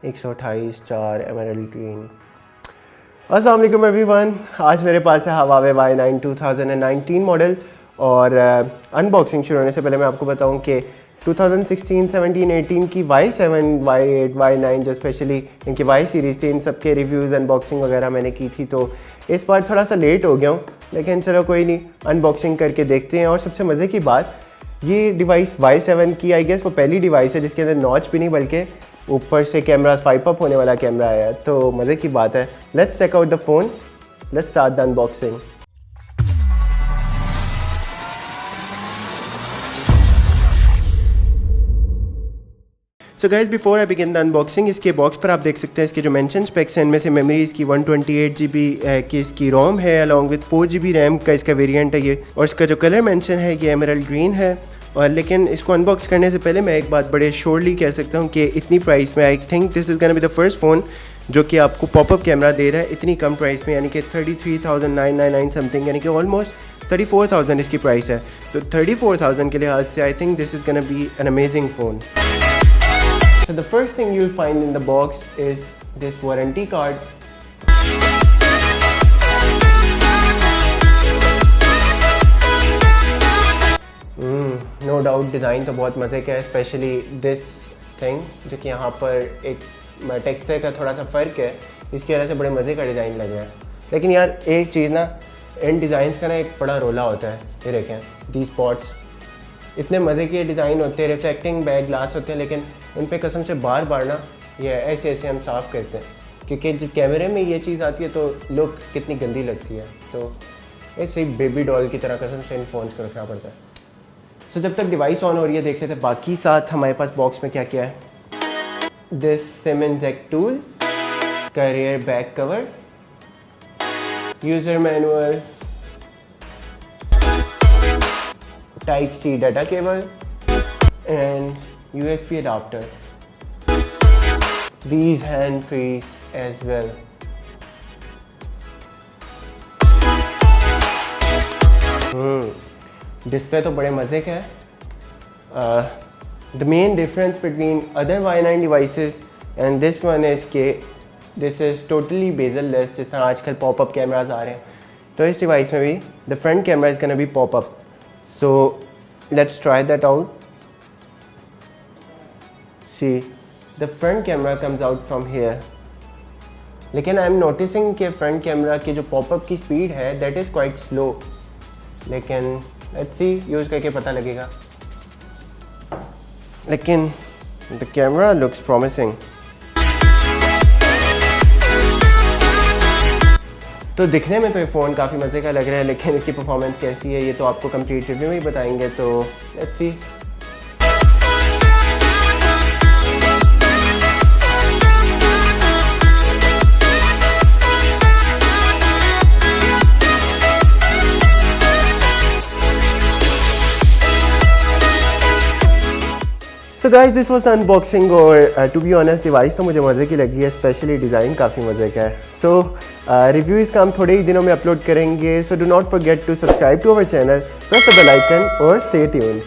128 4 emerald green. अस्सलाम वालेकुम everyone, आज मेरे पास है Huawei Y9 2019 मॉडल। और अनबॉक्सिंग शुरू होने से पहले मैं आपको बताऊं कि 2016, 17, 18 की Y7, Y8, Y9 जो स्पेशली इनकी Y सीरीज़ थी, इन सब के रिव्यूज़ अनबॉक्सिंग वगैरह मैंने की थी, तो इस बार थोड़ा सा लेट हो गया हूँ, लेकिन चलो कोई नहीं, अनबॉक्सिंग करके देखते हैं। और सबसे मज़े की बात, ये डिवाइस Y7 की आई गेस वो पहली डिवाइस है जिसके अंदर नॉच भी नहीं बल्कि ऊपर से कैमरा स्वाइप अप होने वाला कैमरा आया है, तो मज़े की बात है। Let's check out the phone, let's start the unboxing. So guys before I begin the unboxing, इसके बॉक्स पर आप देख सकते हैं इसके जो मेंशन स्पेक्स हैं, इनमें से मेमोरी इसकी 128 GB की इसकी रोम है, अलॉन्ग विद 4 GB रैम का इसका वेरिएंट है ये। और इसका जो कलर मेंशन है ये एमरल्ड ग्रीन है। और लेकिन इसको अनबॉक्स करने से पहले मैं एक बात बड़े श्योरली कह सकता हूँ कि इतनी प्राइस में I think this is gonna be the first phone जो कि आपको पॉपअप कैमरा दे रहा है इतनी कम प्राइस में, यानी कि 33,999 समथिंग, यानी कि ऑलमोस्ट 34,000 इसकी प्राइस है। तो 34,000 के लिहाज से I think this is gonna be an amazing phone. So the first thing you'll find in the box is this warranty card. No doubt design तो बहुत मज़े का है, स्पेशली दिस थिंग जो कि यहाँ पर एक टेक्सचर का थोड़ा सा फ़र्क है, इसकी वजह से बड़े मज़े का डिज़ाइन लग रहा है। लेकिन यार एक चीज़ ना, इन डिज़ाइंस का ना एक बड़ा रोला होता है, ये देखें दी स्पॉट्स इतने मज़े के डिज़ाइन होते हैं, रिफ्लेक्टिंग बैक ग्लास होते हैं, लेकिन उन पे कसम से बार बार ना ये ऐसे ऐसे हम साफ़ करते हैं, क्योंकि जब कैमरे में ये चीज़ आती है तो लुक कितनी गंदी लगती है। तो ऐसे ही बेबी डॉल की तरह कसम से इन फ़ोन्स को रखना पड़ता है। तो जब तक डिवाइस ऑन हो रही है देख लेते हैं बाकी साथ हमारे पास बॉक्स में क्या क्या है। This sim inject tool, carrier back cover, user manual, Type-C data cable and USB adapter. These hand frees as well. Display तो बड़े मज़े का है। The main difference between other Y9 devices and this one is कि this is totally bezel-less, जिस तरह आजकल popup cameras आ रहे हैं, तो इस डिवाइस में भी the front camera is gonna be pop-up. So let's try that out. See, the front camera comes out from here. लेकिन I am noticing कि front camera की जो pop-up की speed है that is quite slow. लेकिन let's see, use करके पता लगेगा। लेकिन the camera looks promising. तो दिखने में तो ये फ़ोन काफ़ी मज़े का लग रहा है, लेकिन इसकी परफॉर्मेंस कैसी है ये तो आपको कंप्लीट रिव्यू में ही बताएंगे, तो let's see. So guys this was the unboxing. और टू बी ऑनेस्ट डिवाइस तो मुझे मज़े की लगी है, स्पेशली डिज़ाइन काफ़ी मज़े का है। सो रिव्यू इसका हम थोड़े ही दिनों में अपलोड करेंगे, so do not forget to subscribe to our channel, press the bell icon और स्टे ट्यून्ड।